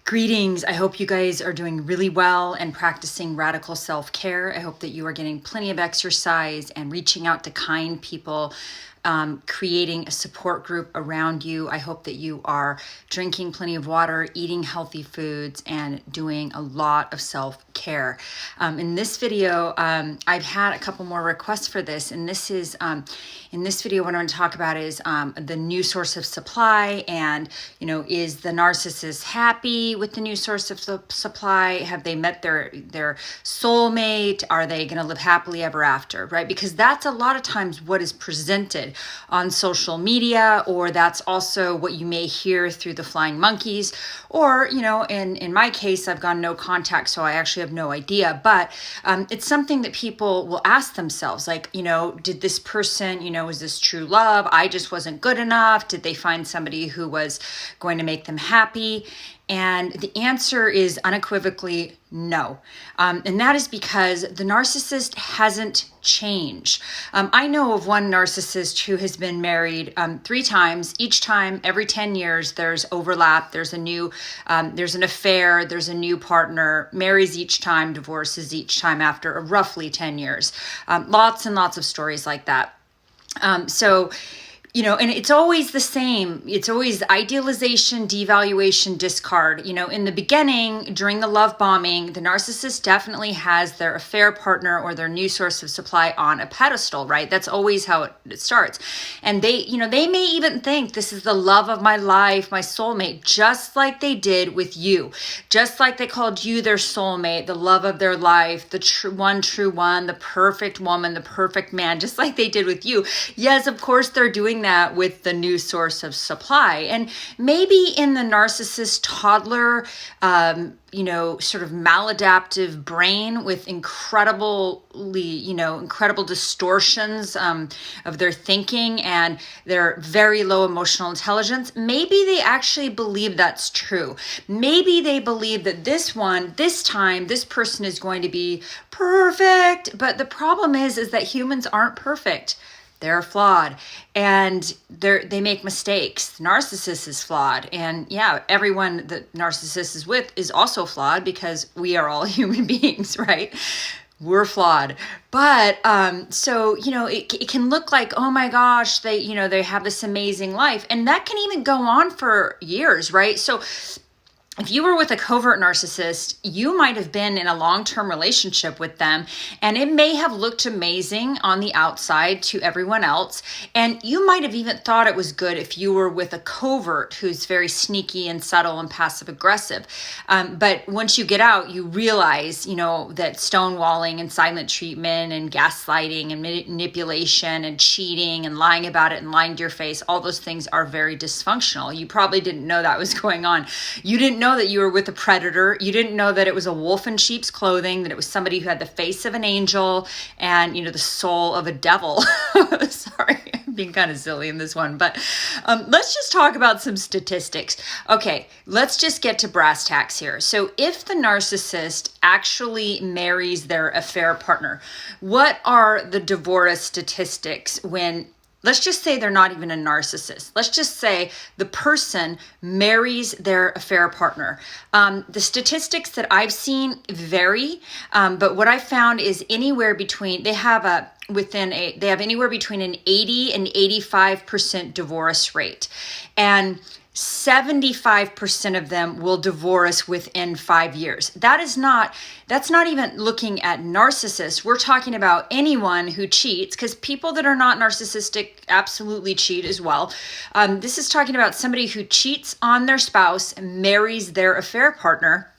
Greetings. I hope you guys are doing really well and practicing radical self-care. I hope that you are getting plenty of exercise and reaching out to kind people, creating a support group around you. I hope that you are drinking plenty of water, eating healthy foods, and doing a lot of self-care. In this video, I've had a couple more requests for this, and this is in this video, what I'm going to talk about is the new source of supply, and is the narcissist happy with the new source of supply? Have they met their soulmate? Are they going to live happily ever after, right? Because that's a lot of times what is presented on social media, or that's also what you may hear through the flying monkeys, or in my case, I've gone no contact, so I actually have no idea. But it's something that people will ask themselves, like, did this person, was this true love? I just wasn't good enough. Did they find somebody who was going to make them happy? And the answer is unequivocally no. And that is because the narcissist hasn't changed. I know of one narcissist who has been married 3 times. Each time, every 10 years, there's overlap. There's an affair. There's a new partner. Marries each time, divorces each time after roughly 10 years. Lots and lots of stories like that. And it's always the same. It's always idealization, devaluation, discard. In the beginning, during the love bombing, the narcissist definitely has their affair partner or their new source of supply on a pedestal, right? That's always how it starts. And they may even think this is the love of my life, my soulmate, just like they did with you. Just like they called you their soulmate, the love of their life, the true one, the perfect woman, the perfect man, just like they did with you. Yes, of course, they're doing that with the new source of supply. And maybe in the narcissist toddler, sort of maladaptive brain with incredible distortions of their thinking and their very low emotional intelligence, maybe they actually believe that's true. Maybe they believe that this time, this person is going to be perfect. But the problem is that humans aren't perfect. They're flawed, and they make mistakes. The narcissist is flawed, and everyone that narcissist is with is also flawed, because we are all human beings, right? We're flawed. But it can look like, oh my gosh, they have this amazing life, and that can even go on for years, right? So if you were with a covert narcissist, you might have been in a long-term relationship with them, and it may have looked amazing on the outside to everyone else. And you might have even thought it was good if you were with a covert who's very sneaky and subtle and passive-aggressive. But once you get out, you realize, that stonewalling and silent treatment and gaslighting and manipulation and cheating and lying about it and lying to your face, all those things are very dysfunctional. You probably didn't know that was going on. You didn't know that you were with a predator. You didn't know that it was a wolf in sheep's clothing, that it was somebody who had the face of an angel and, the soul of a devil. Sorry, I'm being kind of silly in this one, but let's just talk about some statistics. Okay, let's just get to brass tacks here. So if the narcissist actually marries their affair partner, what are the DVorah statistics when, let's just say they're not even a narcissist. Let's just say the person marries their affair partner. The statistics that I've seen vary, but what I found is anywhere between, they have anywhere between an 80 and 85% divorce rate. And 75% of them will divorce within 5 years. That's not even looking at narcissists. We're talking about anyone who cheats, because people that are not narcissistic absolutely cheat as well. This is talking about somebody who cheats on their spouse, marries their affair partner,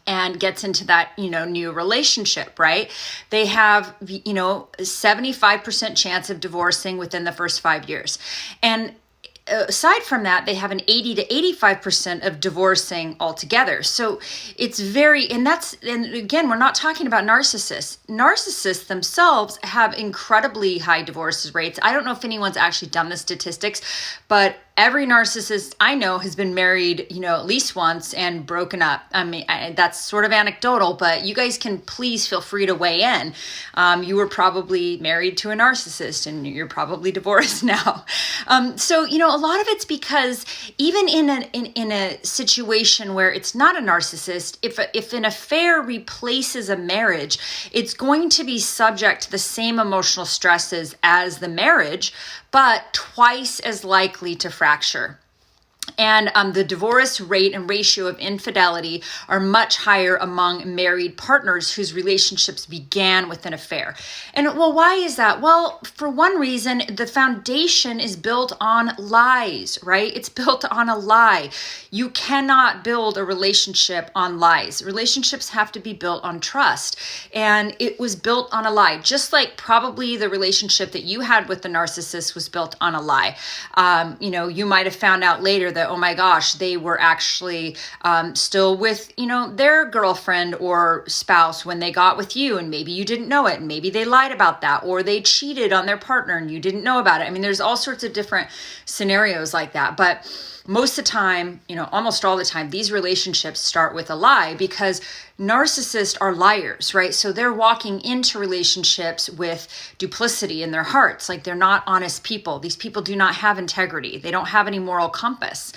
and gets into that, new relationship, right? They have, 75% chance of divorcing within the first 5 years. And aside from that, they have an 80 to 85% of divorcing altogether. So it's and again, we're not talking about narcissists. Narcissists themselves have incredibly high divorce rates. I don't know if anyone's actually done the statistics, but every narcissist I know has been married, at least once and broken up. I mean, that's sort of anecdotal, but you guys can please feel free to weigh in. You were probably married to a narcissist and you're probably divorced now. So, a lot of it's because even in a situation where it's not a narcissist, if an affair replaces a marriage, it's going to be subject to the same emotional stresses as the marriage, but twice as likely to fracture. And the divorce rate and ratio of infidelity are much higher among married partners whose relationships began with an affair. And well, why is that? Well, for one reason, the foundation is built on lies, right? It's built on a lie. You cannot build a relationship on lies. Relationships have to be built on trust. And it was built on a lie, just like probably the relationship that you had with the narcissist was built on a lie. You might have found out later that, oh my gosh, they were actually still with, their girlfriend or spouse when they got with you, and maybe you didn't know it, and maybe they lied about that, or they cheated on their partner and you didn't know about it. I mean, there's all sorts of different scenarios like that, but most of the time, almost all the time, these relationships start with a lie because narcissists are liars, right? So they're walking into relationships with duplicity in their hearts. Like they're not honest people. These people do not have integrity. They don't have any moral compass.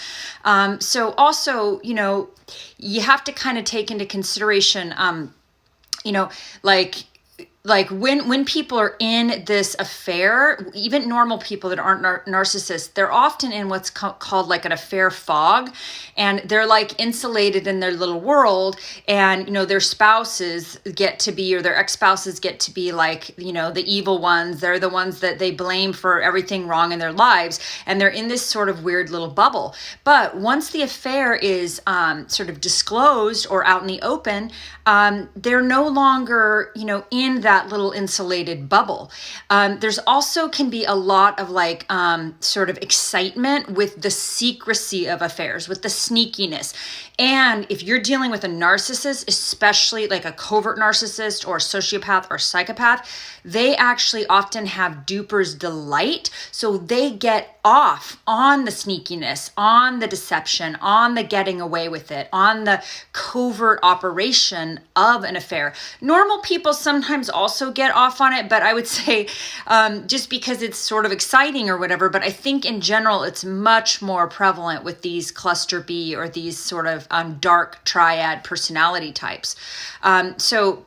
So also, you have to kind of take into consideration, like when people are in this affair, even normal people that aren't narcissists, they're often in what's called like an affair fog, and they're like insulated in their little world, and their spouses get to be, or their ex-spouses get to be like, the evil ones. They're the ones that they blame for everything wrong in their lives, and they're in this sort of weird little bubble. But once the affair is sort of disclosed or out in the open, they're no longer, in that little insulated bubble. There's also can be a lot of like sort of excitement with the secrecy of affairs, with the sneakiness. And if you're dealing with a narcissist, especially like a covert narcissist or a sociopath or psychopath, they actually often have duper's delight. So they get off on the sneakiness, on the deception, on the getting away with it, on the covert operation of an affair. Normal people sometimes also get off on it, but I would say just because it's sort of exciting or whatever, but I think in general it's much more prevalent with these cluster B or these sort of dark triad personality types. So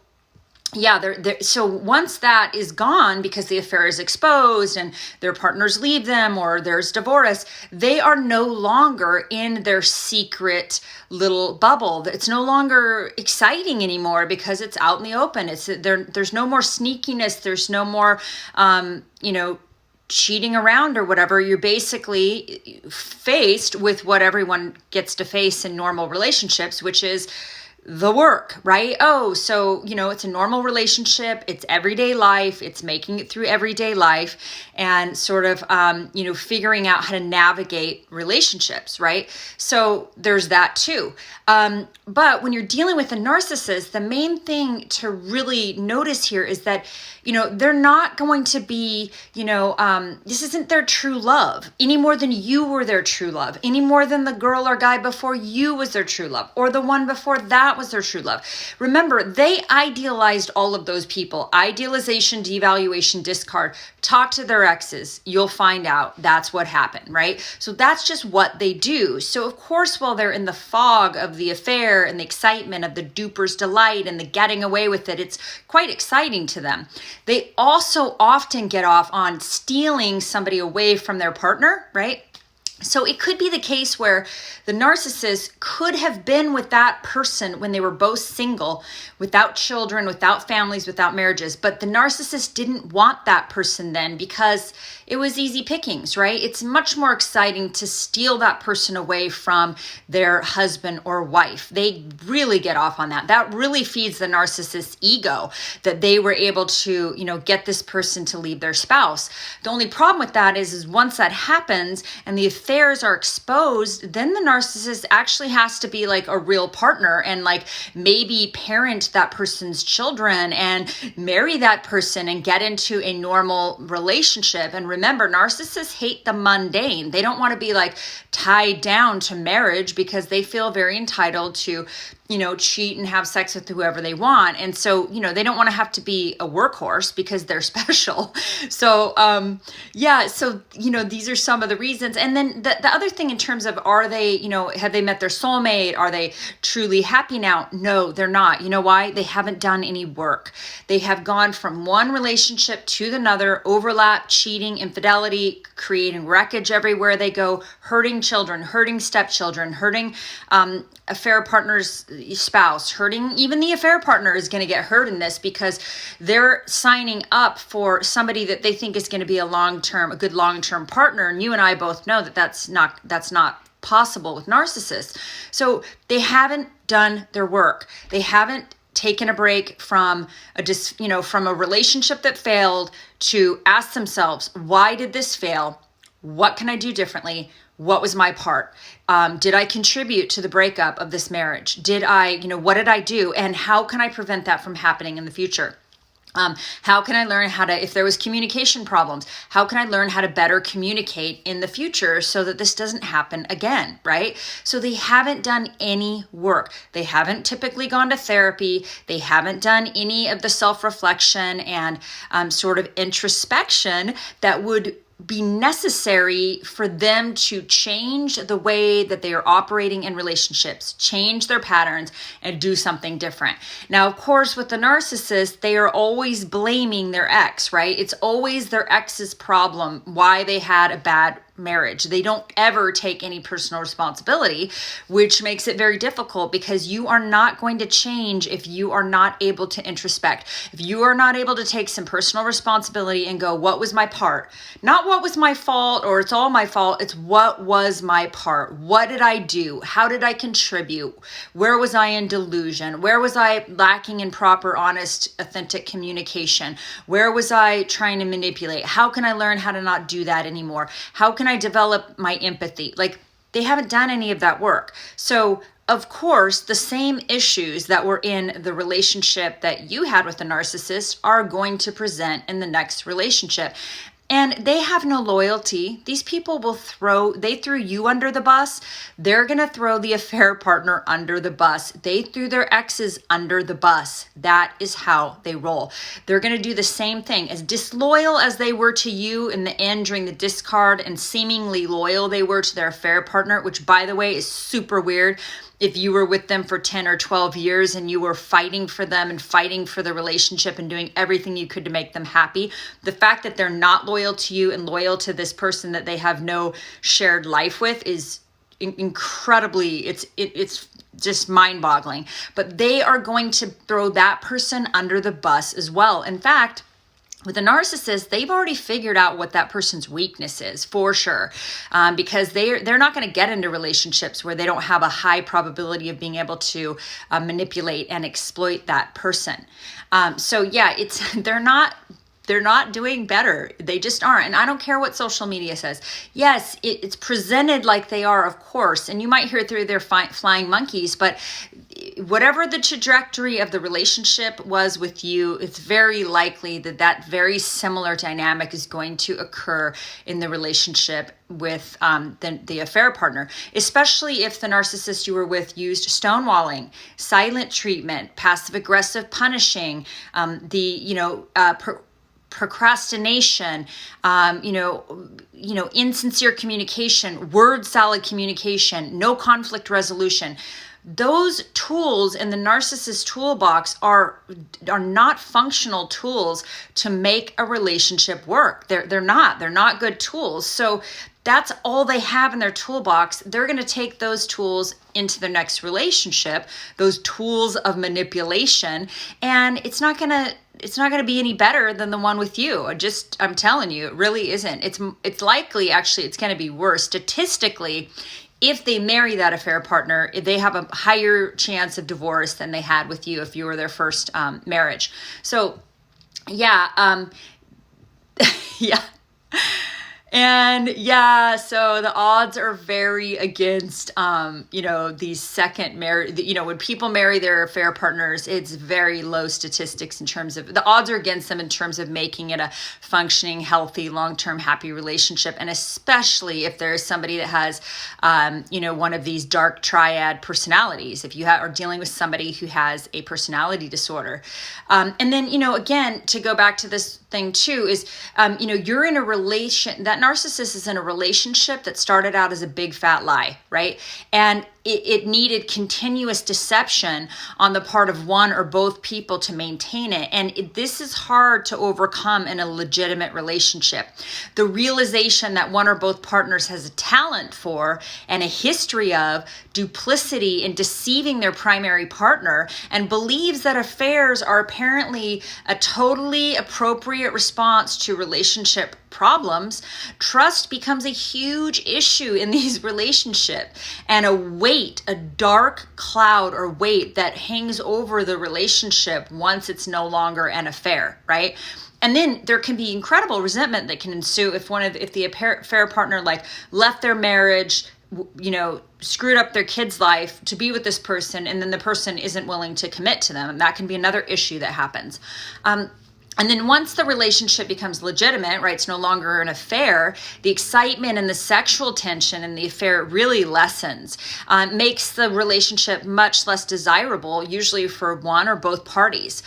once that is gone because the affair is exposed and their partners leave them or there's divorce, they are no longer in their secret little bubble. It's no longer exciting anymore because it's out in the open. There's no more sneakiness. There's no more, cheating around or whatever. You're basically faced with what everyone gets to face in normal relationships, which is the work, right? Oh, so, it's a normal relationship. It's everyday life. It's making it through everyday life and sort of, figuring out how to navigate relationships, right? So there's that too. But when you're dealing with a narcissist, the main thing to really notice here is that, they're not going to be, this isn't their true love any more than you were their true love, any more than the girl or guy before you was their true love, or the one before that was their true love. Remember, they idealized all of those people. Idealization, devaluation, discard. Talk to their exes. You'll find out that's what happened, right? So that's just what they do. So of course, while they're in the fog of the affair and the excitement of the duper's delight and the getting away with it, it's quite exciting to them. They also often get off on stealing somebody away from their partner, right? So it could be the case where the narcissist could have been with that person when they were both single, without children, without families, without marriages, but the narcissist didn't want that person then because it was easy pickings, right? It's much more exciting to steal that person away from their husband or wife. They really get off on that. That really feeds the narcissist's ego that they were able to, get this person to leave their spouse. The only problem with that is once that happens and the affairs are exposed, then the narcissist actually has to be like a real partner and like maybe parent that person's children and marry that person and get into a normal relationship. And remember, narcissists hate the mundane. They don't want to be like tied down to marriage because they feel very entitled to, cheat and have sex with whoever they want. And so, they don't want to have to be a workhorse because they're special. So, these are some of the reasons. And then the other thing in terms of, are they, have they met their soulmate? Are they truly happy now? No, they're not. You know why? They haven't done any work. They have gone from one relationship to another, overlap, cheating, infidelity, creating wreckage everywhere they go, hurting children, hurting stepchildren, hurting affair partner's spouse, hurting even the affair partner is going to get hurt in this because they're signing up for somebody that they think is going to be a good long-term partner. And you and I both know that that's not possible with narcissists. So they haven't done their work. They haven't taken a break from from a relationship that failed to ask themselves, why did this fail? What can I do differently? What was my part? Did I contribute to the breakup of this marriage? What did I do? And how can I prevent that from happening in the future? How can I learn if there was communication problems, how can I learn how to better communicate in the future so that this doesn't happen again, right? So they haven't done any work. They haven't typically gone to therapy. They haven't done any of the self-reflection and sort of introspection that would be necessary for them to change the way that they are operating in relationships, change their patterns, and do something different. Now, of course, with the narcissist, they are always blaming their ex, right? It's always their ex's problem why they had a bad marriage. They don't ever take any personal responsibility, which makes it very difficult because you are not going to change if you are not able to introspect. If you are not able to take some personal responsibility and go, what was my part? Not what was my fault or it's all my fault. It's what was my part? What did I do? How did I contribute? Where was I in delusion? Where was I lacking in proper, honest, authentic communication? Where was I trying to manipulate? How can I learn how to not do that anymore? How can I develop my empathy? Like, they haven't done any of that work. So of course, the same issues that were in the relationship that you had with the narcissist are going to present in the next relationship. And they have no loyalty. These people they threw you under the bus. They're going to throw the affair partner under the bus. They threw their exes under the bus. That is how they roll. They're going to do the same thing. As disloyal as they were to you in the end during the discard and seemingly loyal they were to their affair partner, which by the way is super weird. If you were with them for 10 or 12 years and you were fighting for them and fighting for the relationship and doing everything you could to make them happy, the fact that they're not loyal to you and loyal to this person that they have no shared life with is incredibly, it's just mind-boggling. But they are going to throw that person under the bus as well. In fact, with a narcissist, they've already figured out what that person's weakness is for sure, because they're not going to get into relationships where they don't have a high probability of being able to manipulate and exploit that person. They're not doing better. They just aren't. And I don't care what social media says. Yes, it's presented like they are, of course, and you might hear through their flying monkeys, but whatever the trajectory of the relationship was with you, it's very likely that very similar dynamic is going to occur in the relationship with the affair partner, especially if the narcissist you were with used stonewalling, silent treatment, passive-aggressive punishing, procrastination, insincere communication, word salad communication, no conflict resolution. Those tools in the narcissist toolbox are not functional tools to make a relationship work. They're not good tools. So that's all they have in their toolbox. They're going to take those tools into their next relationship, those tools of manipulation, and it's not going to be any better than the one with you. I'm telling you, it really isn't. It's likely, actually, it's going to be worse. Statistically, if they marry that affair partner, they have a higher chance of divorce than they had with you if you were their first marriage. So, yeah. And yeah, so the odds are very against, these second married, when people marry their affair partners, it's very low statistics in terms of the odds are against them in terms of making it a functioning, healthy, long-term, happy relationship. And especially if there is somebody that has, one of these dark triad personalities, if you are dealing with somebody who has a personality disorder. And then, again, to go back to this thing too, is, you're in a relation, that narcissist is in a relationship that started out as a big fat lie, right? And it needed continuous deception on the part of one or both people to maintain it. And this is hard to overcome in a legitimate relationship. The realization that one or both partners has a talent for and a history of duplicity in deceiving their primary partner and believes that affairs are apparently a totally appropriate response to relationship problems, trust becomes a huge issue in these relationships, and a dark cloud or weight that hangs over the relationship once it's no longer an affair, right? And then there can be incredible resentment that can ensue if the affair partner left their marriage, screwed up their kid's life to be with this person, and then the person isn't willing to commit to them. And that can be another issue that happens. And then once the relationship becomes legitimate, right, it's no longer an affair, the excitement and the sexual tension in the affair really lessens, makes the relationship much less desirable, usually for one or both parties.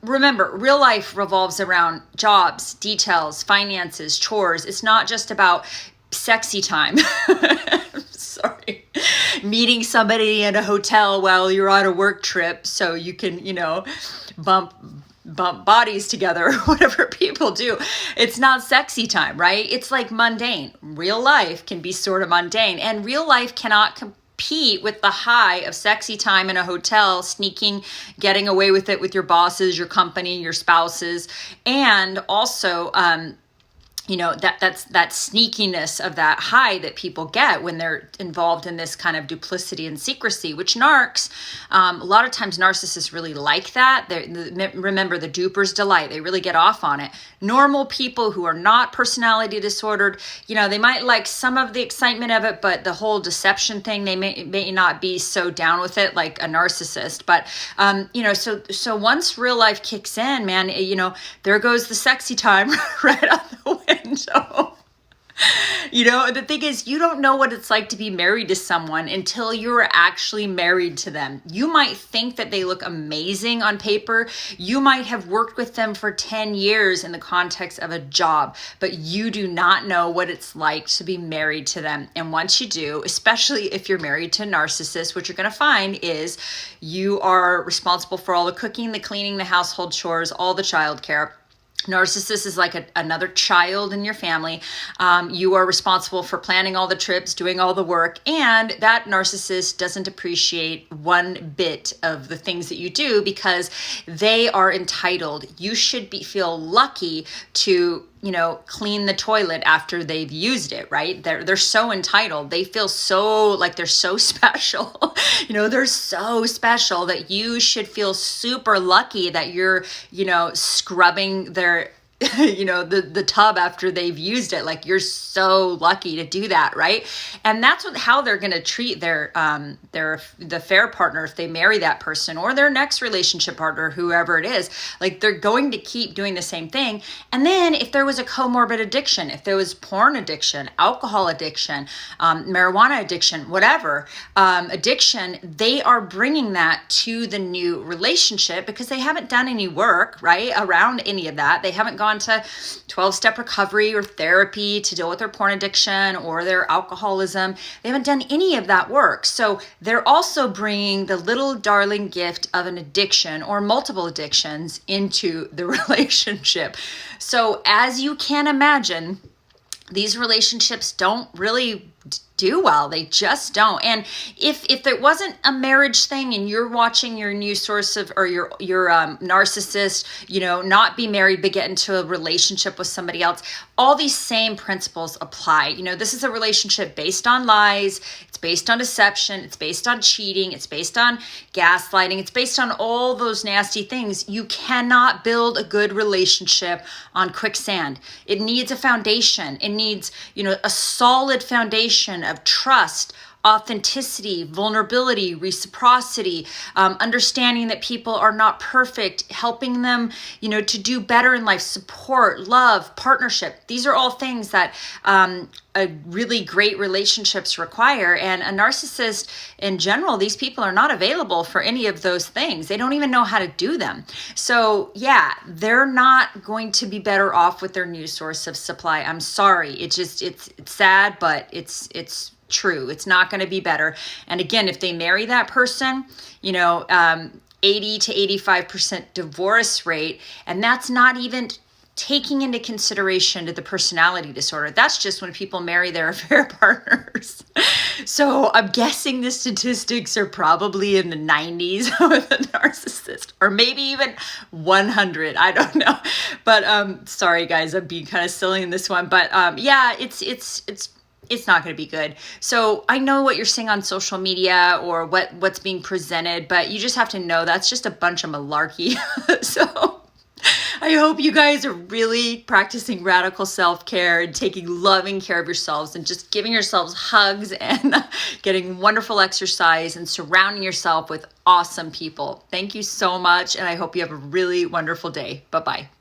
Remember, real life revolves around jobs, details, finances, chores. It's not just about sexy time. Sorry. Meeting somebody in a hotel while you're on a work trip so you can, bump bodies together or whatever people do. It's not sexy time, right? It's like mundane. Real life can be sort of mundane, and real life cannot compete with the high of sexy time in a hotel, sneaking, getting away with it with your bosses, your company, your spouses, and also that's that sneakiness of that high that people get when they're involved in this kind of duplicity and secrecy, which narcs, a lot of times narcissists really like that. Remember, the duper's delight. They really get off on it. Normal people who are not personality disordered, they might like some of the excitement of it, but the whole deception thing, they may not be so down with it like a narcissist. But, so once real life kicks in, man, there goes the sexy time right out the window. The thing is, you don't know what it's like to be married to someone until you're actually married to them. You might think that they look amazing on paper. You might have worked with them for 10 years in the context of a job, but you do not know what it's like to be married to them. And once you do, especially if you're married to a narcissist, what you're going to find is you are responsible for all the cooking, the cleaning, the household chores, all the childcare. Narcissist is like another child in your family. You are responsible for planning all the trips, doing all the work, and that narcissist doesn't appreciate one bit of the things that you do because they are entitled. You should feel lucky to clean the toilet after they've used it, right? They're so entitled. They feel so like they're so special. They're so special that you should feel super lucky that you're, scrubbing their the tub after they've used it. Like, you're so lucky to do that, right? And that's how they're going to treat the affair partner if they marry that person, or their next relationship partner, whoever it is. Like, they're going to keep doing the same thing. And then if there was a comorbid addiction, if there was porn addiction, alcohol addiction, marijuana addiction, whatever addiction, they are bringing that to the new relationship because they haven't done any work, right, around any of that. They haven't gone to 12-step recovery or therapy to deal with their porn addiction or their alcoholism. They haven't done any of that work. So they're also bringing the little darling gift of an addiction or multiple addictions into the relationship. So as you can imagine, these relationships don't really do well. They just don't. And if it wasn't a marriage thing and you're watching your new source of, or your narcissist, not be married but get into a relationship with somebody else, all these same principles apply. This is a relationship based on lies. It's based on deception. It's based on cheating. It's based on gaslighting. It's based on all those nasty things. You cannot build a good relationship on quicksand. It needs a foundation. It needs, a solid foundation of trust, authenticity, vulnerability, reciprocity, understanding that people are not perfect, helping them, to do better in life, support, love, partnership. These are all things that a really great relationships require. And a narcissist in general, these people are not available for any of those things. They don't even know how to do them. So yeah, they're not going to be better off with their new source of supply. I'm sorry. It's sad, but it's true. It's not going to be better. And again, if they marry that person, 80 to 85% divorce rate, and that's not even taking into consideration to the personality disorder. That's just when people marry their affair partners. So I'm guessing the statistics are probably in the 90s with a narcissist, or maybe even 100. I don't know. But sorry guys, I'm being kind of silly in this one. But yeah, it's not going to be good. So I know what you're seeing on social media or what's being presented, but you just have to know that's just a bunch of malarkey. So I hope you guys are really practicing radical self-care and taking loving care of yourselves and just giving yourselves hugs and getting wonderful exercise and surrounding yourself with awesome people. Thank you so much. And I hope you have a really wonderful day. Bye-bye.